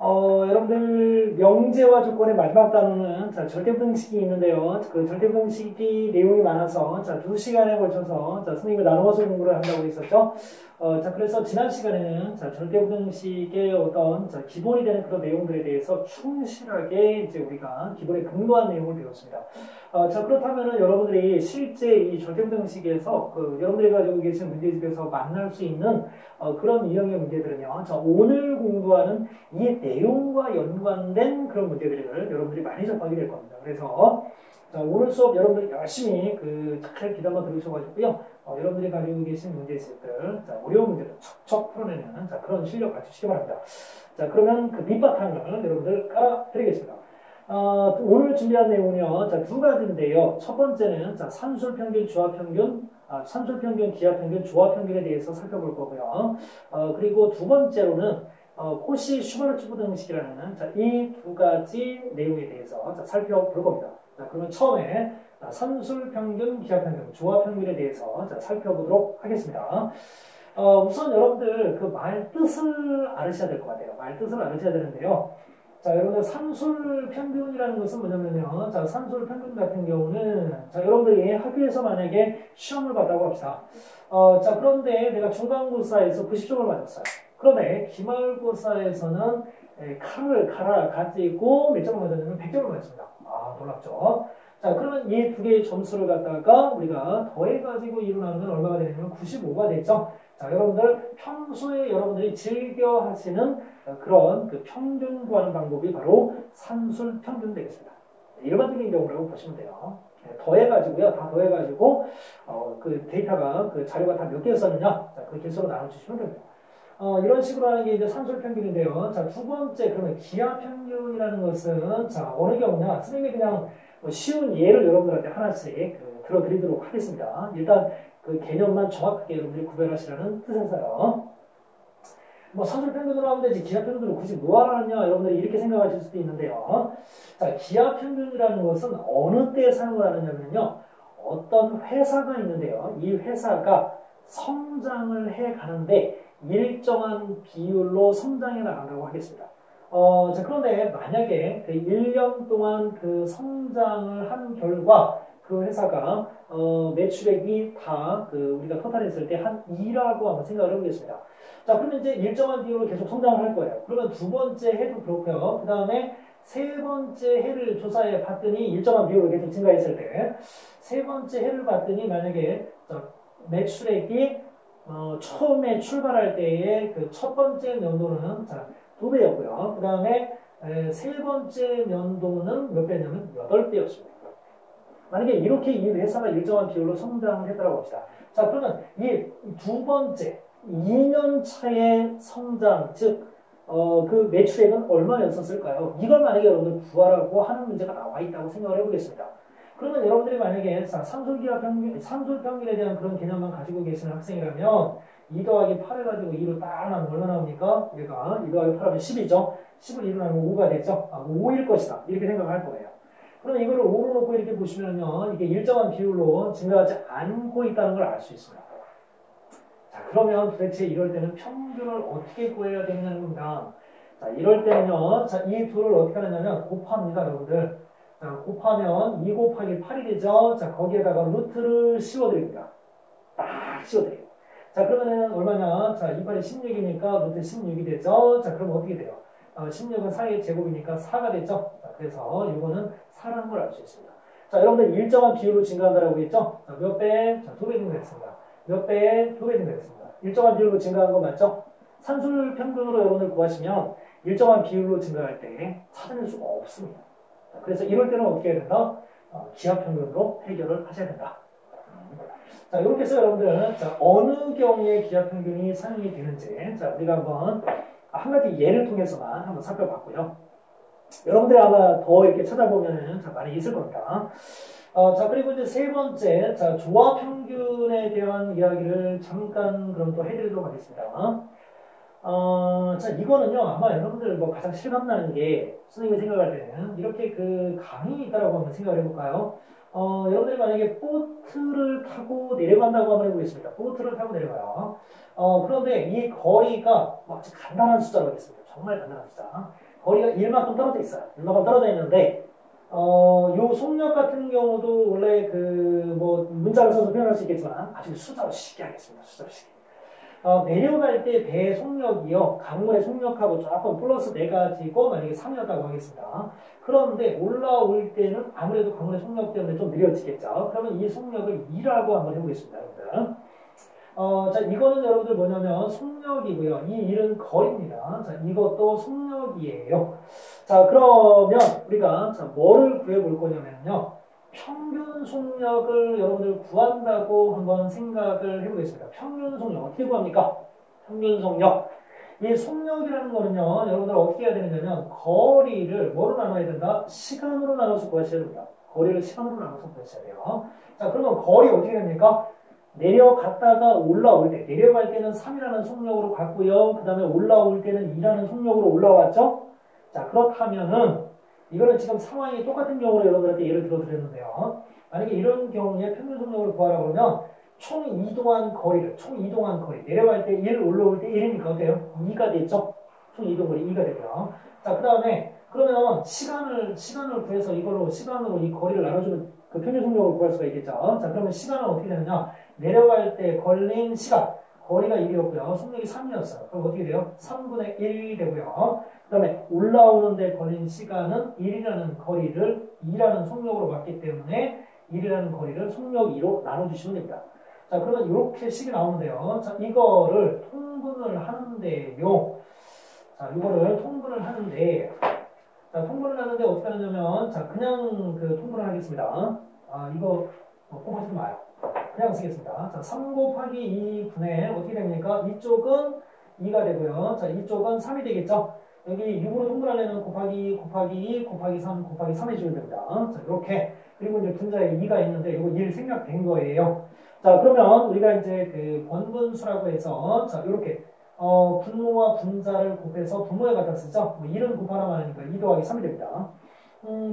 여러분들 명제와 조건의 마지막 단어는 자, 절대부등식이 있는데요. 그 절대부등식이 내용이 많아서 자, 2시간에 걸쳐서 자, 선생님이 나누어서 공부를 한다고 했었죠. 자, 그래서 지난 시간에는 자, 절대부등식의 어떤 자, 기본이 되는 그런 내용들에 대해서 충실하게 이제 우리가 기본에 근거한 내용을 배웠습니다. 자, 그렇다면은 여러분들이 실제 이 절대부등식에서 여러분들이 가지고 계신 문제집에서 만날 수 있는 그런 유형의 문제들은요. 자, 오늘 공부하는 이 내용과 연관된 그런 문제들을 여러분들이 많이 접하게 될 겁니다. 그래서 자, 오늘 수업 여러분들이 열심히 잘 귀담아 들으셔가지고요. 여러분들이 가지고 계신 문제집들, 자, 어려운 문제들 척척 풀어내는 자, 그런 실력 갖추시기 바랍니다. 자, 그러면 그 밑바탕을 여러분들 깔아드리겠습니다. 오늘 준비한 내용은요, 자, 2가지인데요. 첫 번째는 자, 산술평균, 주합평균, 산술평균, 기하평균, 조합평균에 대해서 살펴볼 거고요. 그리고 두 번째로는 코시 슈바르츠 부등식이라는 이 2가지 내용에 대해서 자, 살펴볼 겁니다. 자, 그러면 처음에 산술평균, 기하평균, 조합평균에 대해서 자, 살펴보도록 하겠습니다. 우선 여러분들 그 말 뜻을 알으셔야 될 것 같아요. 말 뜻을 알으셔야 되는데요. 자, 여러분들 산술평균이라는 것은 뭐냐면요. 자, 산술평균 같은 경우는 자, 여러분들이 학교에서 만약에 시험을 봤다고 합시다. 자, 그런데 내가 중간고사에서 90점을 맞았어요. 그런데 기말고사에서는 칼을 가지고 몇 점을 맞았냐면 100점을 맞았습니다. 놀랍죠? 자, 그러면 이 두 개의 점수를 갖다가 우리가 더해가지고 일어나면 얼마가 되냐면 95가 되죠. 자, 여러분들 평소에 여러분들이 즐겨 하시는 그런 평균 구하는 방법이 바로 산술평균 되겠습니다. 일반적인 경우라고 보시면 돼요. 더해가지고요. 다 더해가지고 그 데이터가 그 자료가 다 몇 개였었느냐? 자, 그 개수로 나눠주시면 됩니다. 이런 식으로 하는 게 이제 산술평균인데요. 자, 두 번째 그러면 기하평균이라는 것은 자, 어느 경우냐? 선생님이 그냥 쉬운 예를 여러분들한테 하나씩 들어드리도록 하겠습니다. 일단 그 개념만 정확하게 여러분들이 구별하시라는 뜻에서요. 뭐 산술평균으로 하면 되지 기하평균으로 굳이 뭐하러 하느냐 여러분들이 이렇게 생각하실 수도 있는데요. 자, 기하평균이라는 것은 어느 때 사용을 하느냐면요. 어떤 회사가 있는데요. 이 회사가 성장을 해 가는데 일정한 비율로 성장해 나간다고 하겠습니다. 자, 그런데 만약에 1년 동안 성장을 한 결과 그 회사가 매출액이 다 우리가 토탈했을 때 한 2라고 한번 생각을 해보겠습니다. 자, 그러면 이제 일정한 비율로 계속 성장을 할 거예요. 그러면 두 번째 해도 그렇고요. 그 다음에 세 번째 해를 조사해 봤더니 일정한 비율로 계속 증가했을 때 세 번째 해를 봤더니 만약에 매출액이 처음에 출발할 때의 그 첫 번째 연도는 자, 2배였고요. 그 다음에 세 번째 연도는 몇 배냐면 8배였습니다. 만약에 이렇게 이 회사가 일정한 비율로 성장을 했다고 합시다. 자, 그러면 이 두 번째 2년 차의 성장, 즉 그 매출액은 얼마였었을까요? 이걸 만약에 여러분들 구하라고 하는 문제가 나와 있다고 생각을 해보겠습니다. 그러면 여러분들이 만약에 산술평균에 대한 그런 개념만 가지고 계시는 학생이라면 2 더하기 8 해가지고 2를 딱 나누면 얼마 나옵니까? 얘가 2 더하기 8 하면 10이죠. 10을 2로 나누면 5가 되죠. 5일 것이다. 이렇게 생각할 거예요. 그러면 이거를 5로 놓고 이렇게 보시면요. 이게 일정한 비율로 증가하지 않고 있다는 걸 알 수 있습니다. 자, 그러면 도대체 이럴 때는 평균을 어떻게 구해야 되느냐는 겁니다. 자, 이럴 때는요. 자, 이 둘을 어떻게 하느냐면 곱합니다, 여러분들. 자, 곱하면 2 곱하기 8이 되죠. 자, 거기에다가 루트를 씌워드립니다. 딱 씌워드려요. 자, 그러면은 얼마냐? 자, 2, 8이 16이니까 루트 16이 되죠. 자, 그럼 어떻게 돼요? 16은 4의 제곱이니까 4가 됐죠. 자, 그래서 이거는 4라는 걸 알 수 있습니다. 자, 여러분들 일정한 비율로 증가한다라고 했죠? 자, 몇 배? 자, 2배 증가했습니다. 몇 배? 2배 증가했습니다. 일정한 비율로 증가한 거 맞죠? 산술평균으로 여러분들 구하시면 일정한 비율로 증가할 때 찾아낼 수가 없습니다. 자, 그래서 이럴 때는 어떻게 해야 된다? 기하평균으로 해결을 하셔야 된다. 자, 이렇게 해서 여러분들 자, 어느 경우에 기하평균이 사용이 되는지 자, 우리가 한번 한 가지 예를 통해서만 한번 살펴봤고요. 여러분들이 아마 더 이렇게 찾아보면은 자, 많이 있을 겁니다. 자, 그리고 이제 세 번째, 자, 조합평균에 대한 이야기를 잠깐 그럼 또 해드리도록 하겠습니다. 자, 이거는요, 아마 여러분들 뭐 가장 실감나는 게 선생님이 생각할 때는 이렇게 강이 있다라고 한번 생각을 해볼까요? 여러분들이 만약에 보트를 타고 내려간다고 한번 해보겠습니다. 보트를 타고 내려가요. 그런데 이 거리가 아주 간단한 숫자로 하겠습니다. 정말 간단한 숫자. 거리가 1만큼 떨어져 있어요. 1만큼 떨어져 있는데, 요 속력 같은 경우도 원래 문자를 써서 표현할 수 있겠지만, 아주 숫자로 쉽게 하겠습니다. 숫자로 쉽게. 내려갈 때 배 속력이요, 강물의 속력하고 조금 플러스 내가지고 만약에 3이었다고 하겠습니다. 그런데 올라올 때는 아무래도 강물의 속력 때문에 좀 느려지겠죠. 그러면 이 속력을 2라고 한번 해보겠습니다, 여러분들. 자, 이거는 여러분들 뭐냐면 속력이고요. 이 일은 거리입니다. 자, 이것도 속력이에요. 자, 그러면 우리가 뭐를 구해볼 거냐면요. 평균 속력을 여러분들 구한다고 한번 생각을 해보겠습니다. 평균 속력 어떻게 구합니까? 평균 속력. 이 속력이라는 거는요, 여러분들 어떻게 해야 되느냐면 거리를 뭐로 나눠야 된다? 시간으로 나눠서 구하셔야 됩니다. 거리를 시간으로 나눠서 구하셔야 돼요. 자, 그러면 거리 어떻게 됩니까? 내려갔다가 올라올 때, 내려갈 때는 3이라는 속력으로 갔고요. 그 다음에 올라올 때는 2라는 속력으로 올라왔죠? 자, 그렇다면은, 이거는 지금 상황이 똑같은 경우로 여러분들한테 예를 들어 드렸는데요. 만약에 이런 경우에 평균 속력을 구하라고 그러면, 총 이동한 거리를, 내려갈 때 1, 올라올 때 1이니까 어때요? 2가 됐죠? 총 이동 거리 2가 되고요. 자, 그 다음에, 그러면 시간을 구해서 이걸로, 시간으로 이 거리를 나눠주면 그 평균 속력을 구할 수가 있겠죠? 자, 그러면 시간은 어떻게 되느냐? 내려갈 때 걸린 시간, 거리가 1이었고요. 속력이 3이었어요. 그럼 어떻게 돼요? 3분의 1이 되고요. 그 다음에 올라오는데 걸린 시간은 1이라는 거리를 2라는 속력으로 맞기 때문에 1이라는 거리를 속력 2로 나눠주시면 됩니다. 자, 그러면 이렇게 식이 나오는데요. 자, 이거를 통분을 하는데요. 자, 이거를 통분을 하는데, 자, 통분을 하는데 어떻게 하느냐면, 자, 그냥 통분을 하겠습니다. 이거 꼭 하지 마요. 그냥 쓰겠습니다. 자, 3 곱하기 2분의 어떻게 됩니까? 이쪽은 2가 되고요. 자, 이쪽은 3이 되겠죠? 여기 6으로 통분하려면 곱하기 2 곱하기 3 곱하기 3 해주면 됩니다. 자, 이렇게. 그리고 이제 분자에 2가 있는데 이거 1 생략된 거예요. 자, 그러면 우리가 이제 번분수라고 해서 자, 이렇게 분모와 분자를 곱해서 분모에 갖다 쓰죠. 1은 곱하라고 하니까 2 더하기 3이 됩니다.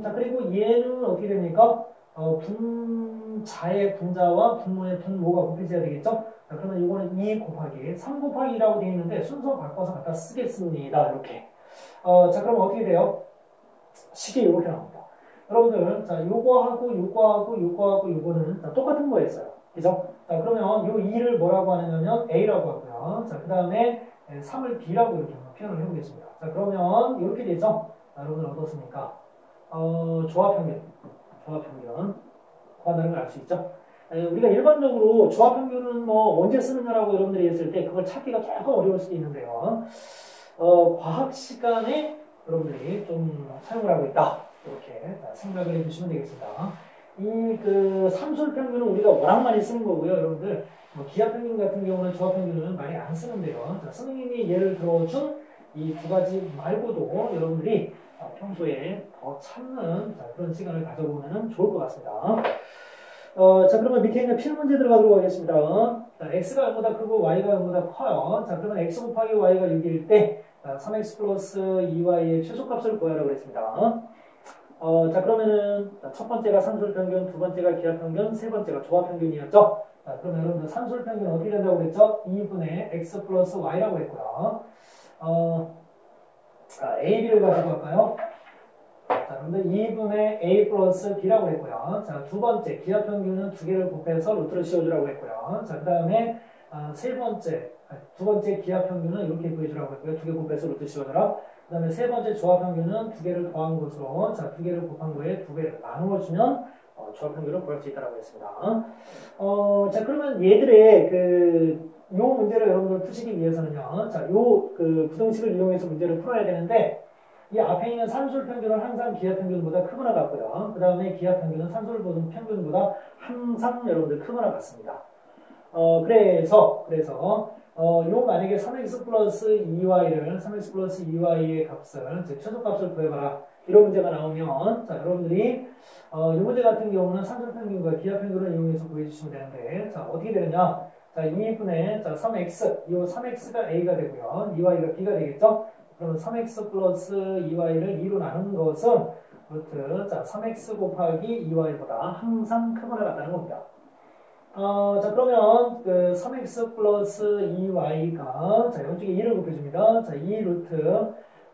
자, 그리고 얘는 어떻게 됩니까? 분자의 분자와 분모의 분모가 곱해져야 되겠죠? 자, 그러면 이거는 2 곱하기 3 곱하기 2라고 되어 있는데 순서 바꿔서 갖다 쓰겠습니다. 이렇게. 자, 그럼 어떻게 돼요? 식이 이렇게 나옵니다. 여러분들, 자, 요거는 자, 똑같은 거였어요. 그죠? 자, 그러면 요 2를 뭐라고 하냐면 A라고 하고요. 자, 그 다음에 3을 B라고 이렇게 표현을 해보겠습니다. 자, 그러면 이렇게 되죠? 자, 여러분들 어떻습니까? 조합평균. 구한다는 걸 알 수 있죠? 우리가 일반적으로 조합평균은 뭐 언제 쓰느냐라고 여러분들이 했을 때 그걸 찾기가 조금 어려울 수도 있는데요. 과학 시간에 여러분들이 좀 사용을 하고 있다. 이렇게 생각을 해주시면 되겠습니다. 이 산술평균은 우리가 워낙 많이 쓰는 거고요. 여러분들 기하평균 같은 경우는 조합평균은 많이 안 쓰는데요. 자, 선생님이 예를 들어준 이 두 가지 말고도 여러분들이 평소에 더 찾는 그런 시간을 가져보면 좋을 것 같습니다. 자, 그러면 밑에 있는 필문제 들어가도록 하겠습니다. 자, x가 0보다 크고 y가 0보다 커요. 자, 그러면 x 곱하기 y가 6일 때 3x 플러스 2y의 최소값을 구하라고 그랬습니다. 자, 그러면은 첫 번째가 산술평균, 두 번째가 기하평균, 세 번째가 조합평균이었죠. 자, 그러면 여러분들 산술평균은 어떻게 된다고 그랬죠? 2분의 x 플러스 y라고 했고요. a, b를 가지고 할까요? 자, 여러분들 2분의 a 플러스 b라고 했고요. 자, 두 번째 기하평균은 두 개를 곱해서 루트를 씌워주라고 했고요. 자, 그 다음에 두 번째 기하평균은 이렇게 구해주라고 했고요. 두 개 곱해서 루트 씌워주라. 그 다음에 세 번째 조합평균은 두 개를 더한 것으로, 자, 두 개를 곱한 거에 두 개를 나누어주면 조합평균을 구할 수 있다고 했습니다. 자, 그러면 얘들의 요 문제를 여러분들 푸시기 위해서는요, 자, 부등식을 이용해서 문제를 풀어야 되는데, 이 앞에 있는 산술평균은 항상 기하평균보다 크거나 같고요. 그 다음에 기하평균은 산술평균보다 항상 여러분들 크거나 같습니다. 그래서 요 만약에 3x 플러스 2y의 값을, 즉 최소값을 구해봐라. 이런 문제가 나오면, 자, 여러분들이, 이 문제 같은 경우는 산술평균과 기하평균을 이용해서 구해주시면 되는데, 자, 어떻게 되느냐. 자, 2분의, 자, 3x, 이 3x가 a가 되고요. 2y가 b가 되겠죠? 그러면 3x 플러스 2y를 2로 나눈 것은, 자, 3x 곱하기 2y보다 항상 크거나 같다는 겁니다. 자, 그러면 3x 플러스 2y가 자, 이쪽에 2를 곱해줍니다. 자, 2 루트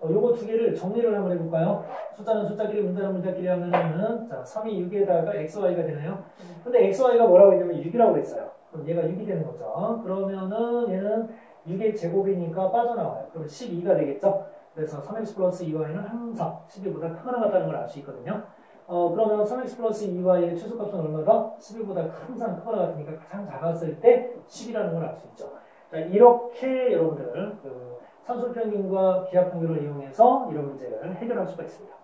요거 두 개를 정리를 한번 해볼까요? 숫자는 숫자끼리, 문자는 문자끼리 하면은, 자, 3이 6에다가 xy가 되나요? 근데 xy가 뭐라고 했냐면 6이라고 했어요. 그럼 얘가 6이 되는 거죠. 그러면은 얘는 6의 제곱이니까 빠져나와요. 그럼 12가 되겠죠? 그래서 3x 플러스 2y는 항상 12보다 크거나 같다는 걸 알 수 있거든요. 그러면 3x 플러스 2y의 최소값은 얼마다? 11보다 항상 크거나 같으니까 가장 작았을 때 10이라는 걸 알 수 있죠. 자, 이렇게 여러분들 산술평균과 기하평균을 이용해서 이런 문제를 해결할 수가 있습니다.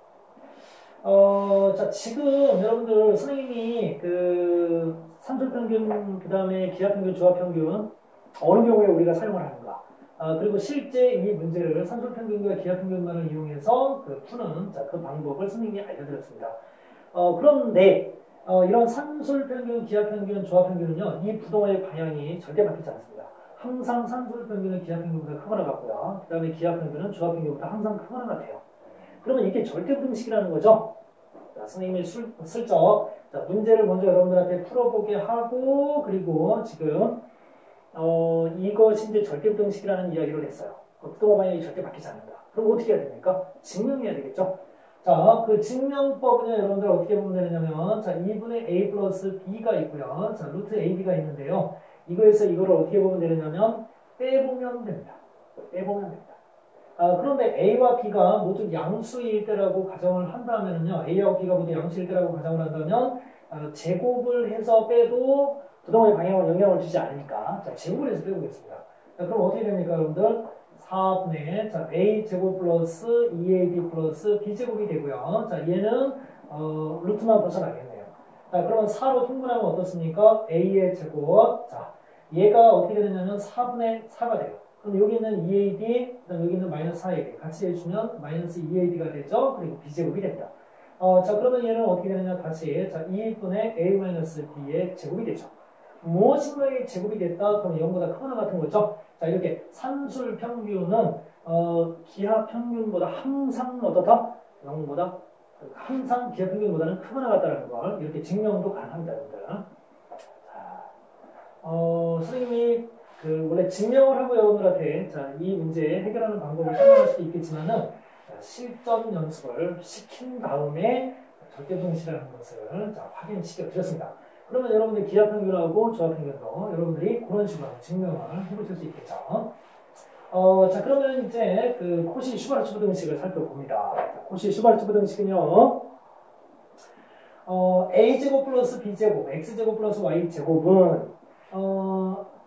자, 지금 여러분들 선생님이 그 산술평균, 그 다음에 기하평균, 조합평균 어느 경우에 우리가 사용을 하는가? 그리고 실제 이 문제를 산술평균과 기하평균만을 이용해서 푸는 그 방법을 선생님이 알려드렸습니다. 그런데 이런 산술평균, 기하평균, 조합평균은요, 이 부동의 방향이 절대 바뀌지 않습니다. 항상 산술평균은 기하평균보다 크거나 같고요. 그 다음에 기하평균은 조합평균보다 항상 크거나 같아요. 그러면 이게 절대부등식이라는 거죠. 자, 선생님이 슬쩍 문제를 먼저 여러분들한테 풀어보게 하고, 그리고 지금 이것이 이제 절대부등식이라는 이야기를 했어요. 부동의 방향이 절대 바뀌지 않는다. 그럼 어떻게 해야 됩니까? 증명해야 되겠죠. 자, 그 증명법은요, 여러분들 어떻게 보면 되느냐면, 자, 2분의 a 플러스 b가 있고요. 자, 루트 ab가 있는데요. 이거에서 이거를 어떻게 보면 되느냐면, 빼보면 됩니다. 빼보면 됩니다. 그런데 a와 b가 모두 양수일 때라고 가정을 한다면요, a와 b가 모두 양수일 때라고 가정을 한다면, 제곱을 해서 빼도 부동의 방향을 영향을 주지 않으니까, 자, 제곱을 해서 빼보겠습니다. 자, 그럼 어떻게 됩니까, 여러분들? 4분의 자, a제곱 플러스 2ab 플러스 b제곱이 되고요. 자, 얘는 루트만 벗어나겠네요. 자, 그러면 4로 통분하면 어떻습니까? a의 제곱. 자, 얘가 어떻게 되느냐면 4분의 4가 돼요. 그럼 여기 있는 2ab, 그다음 여기 있는 마이너스 4ab 같이 해주면 마이너스 2ab가 되죠. 그리고 b제곱이 됩니다. 자, 그러면 얘는 어떻게 되느냐? 다시 자, 2분의 a 마이너스 b의 제곱이 되죠. 무엇인가의 제곱이 됐다? 그럼 0보다 크거나 같은 거죠. 자, 이렇게 산술 평균은 기하 평균보다 항상 어떻다? 0보다 항상 기하 평균보다는 크거나 같다는 걸 이렇게 증명도 가능합니다, 여러분들. 자, 선생님이 원래 증명을 하고 여러분들한테 자, 이 문제 해결하는 방법을 설명할 수도 있겠지만은 실전 연습을 시킨 다음에 절대등식이라는 것을 자, 확인시켜 드렸습니다. 그러면 여러분들 기하평균하고 조합평균도 여러분들이 그런 식으로 증명을 해보실 수 있겠죠. 자, 그러면 이제 코시 슈바르츠 부등식을 살펴봅니다. 자, 코시 슈바르츠 부등식은요, a제곱 플러스 b제곱, x제곱 플러스 y제곱은,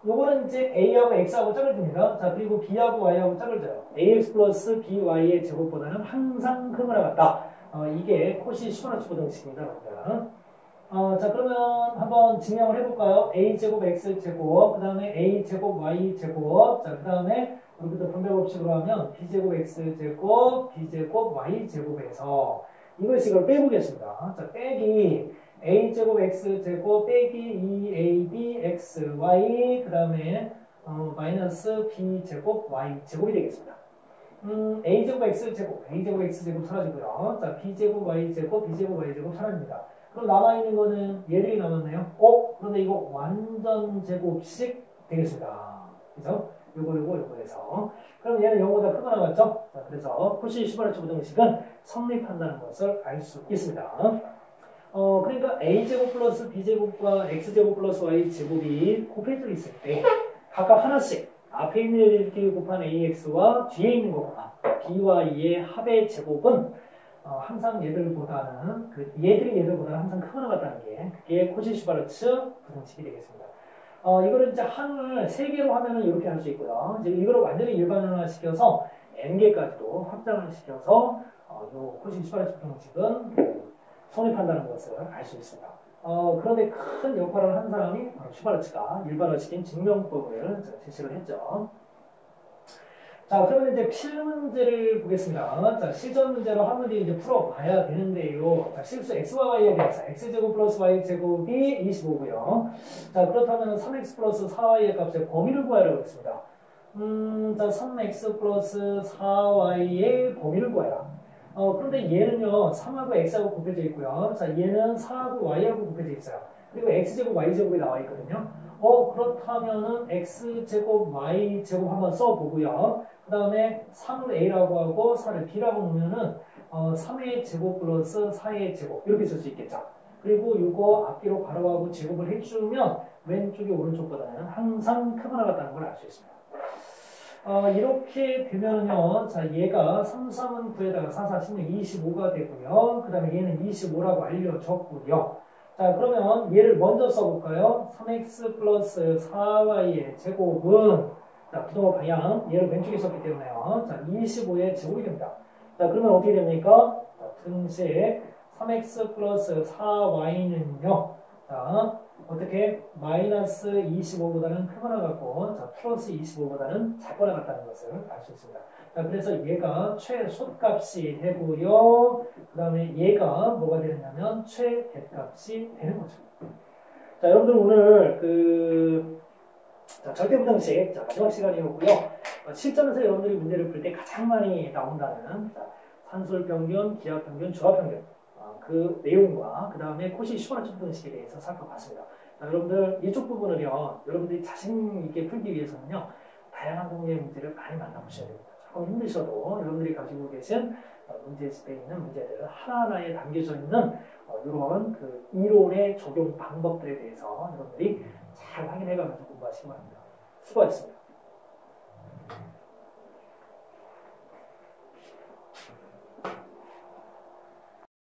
요거는 이제 a하고 x하고 짝을 줍니다. 자, 그리고 b하고 y하고 짝을 줘요. ax 플러스 by의 제곱보다는 항상 크거나 같다. 이게 코시 슈바르츠 부등식입니다. 자, 그러면 한번 증명을 해볼까요? a제곱 x제곱, 그 다음에 a제곱 y제곱, 자, 그 다음에 우리부터 분배법칙으로 하면 b제곱 x제곱, b제곱 y제곱에서 이걸 빼보겠습니다. 자, 빼기 a제곱 x제곱 빼기 2ab xy, 그 다음에 마이너스 b제곱 y제곱이 되겠습니다. a제곱 x제곱, a제곱 x제곱 사라지고요. 자, b제곱 y제곱, b제곱 y제곱 사라집니다. 그럼 남아있는 거는 얘들이 남았네요. 그런데 이거 완전 제곱식 되겠습니다. 그죠? 요거에서. 그럼 얘는 0보다 크거나 같죠? 자, 그래서 코시 슈바르츠 부등식은 성립한다는 것을 알 수 있습니다. 그러니까 a제곱 플러스 b제곱과 x제곱 플러스 y제곱이 곱해져 있을 때 각각 하나씩 앞에 있는 애들끼리 곱한 ax와 뒤에 있는 것과 by의 합의 제곱은 항상 얘들보다는 얘들보다는 항상 크거나 같다는 게 그게 코시 슈바르츠 부등식이 되겠습니다. 이거를 이제 항을 3개로 하면은 이렇게 할 수 있고요. 이제 이거를 완전히 일반화를 시켜서 n개까지도 확장을 시켜서 요 코시 슈바르츠 부등식은 성립한다는 것을 알 수 있습니다. 그런데 큰 역할을 한 사람이 슈바르츠가 일반화시킨 증명법을 제시를 했죠. 자, 그러면 이제 필문제를 보겠습니다. 자, 실전 문제로 한 문제 이제 풀어봐야 되는데요. 자, 실수 x와 y에 대해서 x제곱 플러스 y제곱이 25고요. 자, 그렇다면 3x 플러스 4y의 값의 범위를 구하라고 했습니다. 자, 3x 플러스 4y의 범위를 구하라. 그런데 얘는요, 3하고 x하고 곱해져 있고요. 자, 얘는 4하고 y하고 곱해져 있어요. 그리고 x제곱, y제곱이 나와 있거든요. 그렇다면은 x제곱 y제곱 한번 써보고요. 그 다음에 3을 a라고 하고 4를 b라고 놓으면은 3의 제곱 플러스 4의 제곱 이렇게 쓸 수 있겠죠. 그리고 이거 앞뒤로 괄호하고 제곱을 해주면 왼쪽이 오른쪽보다는 항상 크거나 같다는 걸 알 수 있습니다. 이렇게 되면은요, 자, 얘가 3, 3은 9에다가 4, 4, 16, 25가 되고요. 그 다음에 얘는 25라고 알려졌고요. 자, 그러면 얘를 먼저 써볼까요? 3x 플러스 4y의 제곱은, 자, 부동호 방향, 얘를 왼쪽에 썼기 때문에요. 자, 25의 제곱이 됩니다. 자, 그러면 어떻게 됩니까? 자, 등식 3x 플러스 4y는요, 자, 어떻게 마이너스 25보다는 크거나 같고 자, 플러스 25보다는 작거나 같다는 것을 알 수 있습니다. 자, 그래서 얘가 최소값이 되고요. 그 다음에 얘가 뭐가 되느냐면 최대값이 되는 거죠. 자, 여러분들 오늘 절대부등식 마지막 시간이었고요. 실전에서 여러분들이 문제를 풀 때 가장 많이 나온다는 산술평균, 기하평균, 조합평균 그 내용과 그 다음에 코시 슈퍼노트 부등식에 대해서 살펴봤습니다. 자, 여러분들 이쪽 부분을요, 여러분들이 자신 있게 풀기 위해서는요, 다양한 종류의 문제를 많이 만나보셔야 됩니다. 조금 힘드셔도 여러분들이 가지고 계신 문제집에 있는 문제들 하나하나에 담겨져 있는 이런 그 이론의 적용 방법들에 대해서 여러분들이 잘 확인해가면서 공부하시기 바랍니다. 수고하셨습니다.